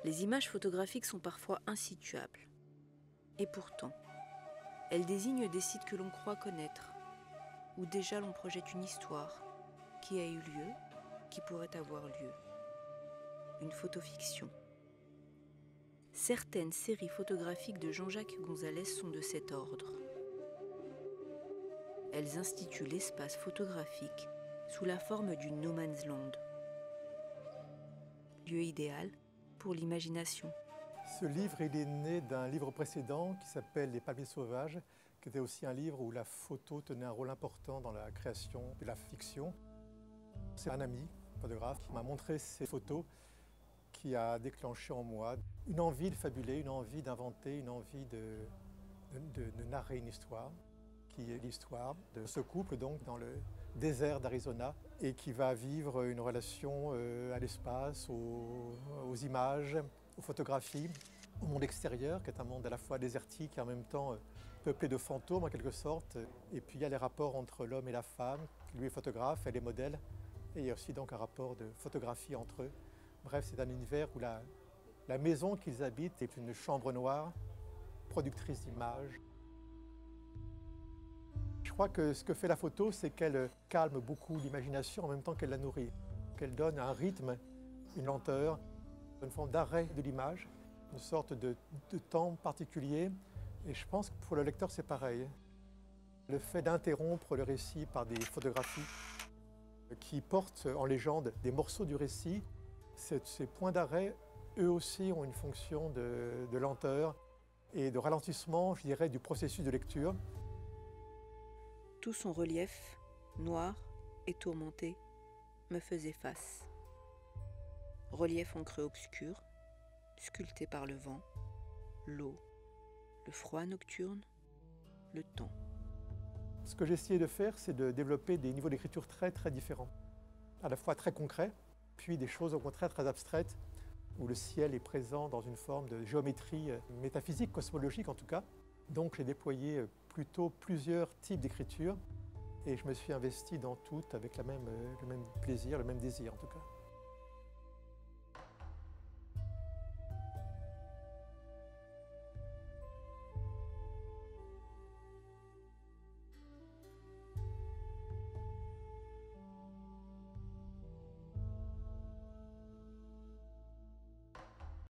Les images photographiques sont parfois insituables. Et pourtant, elles désignent des sites que l'on croit connaître, où déjà l'on projette une histoire qui a eu lieu, qui pourrait avoir lieu. Une photofiction. Certaines séries photographiques de Jean-Jacques Gonzalez sont de cet ordre. Elles instituent l'espace photographique sous la forme du no man's land. Lieu idéal pour l'imagination. Ce livre, il est né d'un livre précédent qui s'appelle Les Palmiers sauvages, qui était aussi un livre où la photo tenait un rôle important dans la création de la fiction. C'est un ami photographe qui m'a montré ces photos, qui a déclenché en moi une envie de fabuler, une envie d'inventer, une envie de narrer une histoire, qui est l'histoire de ce couple donc dans le désert d'Arizona et qui va vivre une relation à l'espace, aux images, aux photographies, au monde extérieur, qui est un monde à la fois désertique et en même temps peuplé de fantômes en quelque sorte. Et puis il y a les rapports entre l'homme et la femme, lui est photographe, elle est modèle, et il y a aussi donc un rapport de photographie entre eux. Bref, c'est un univers où la maison qu'ils habitent est une chambre noire, productrice d'images. Je crois que ce que fait la photo, c'est qu'elle calme beaucoup l'imagination en même temps qu'elle la nourrit. Qu'elle donne un rythme, une lenteur, une forme d'arrêt de l'image, une sorte de temps particulier. Et je pense que pour le lecteur, c'est pareil. Le fait d'interrompre le récit par des photographies qui portent en légende des morceaux du récit, ces points d'arrêt, eux aussi, ont une fonction de lenteur et de ralentissement, je dirais, du processus de lecture. Tout son relief, noir et tourmenté, me faisait face. Relief en creux obscur, sculpté par le vent, l'eau, le froid nocturne, le temps. Ce que j'ai essayé de faire, c'est de développer des niveaux d'écriture très différents. À la fois très concrets, puis des choses au contraire très abstraites, où le ciel est présent dans une forme de géométrie métaphysique, cosmologique en tout cas. Donc j'ai déployé plutôt plusieurs types d'écriture et je me suis investi dans toutes avec le même plaisir, le même désir en tout cas.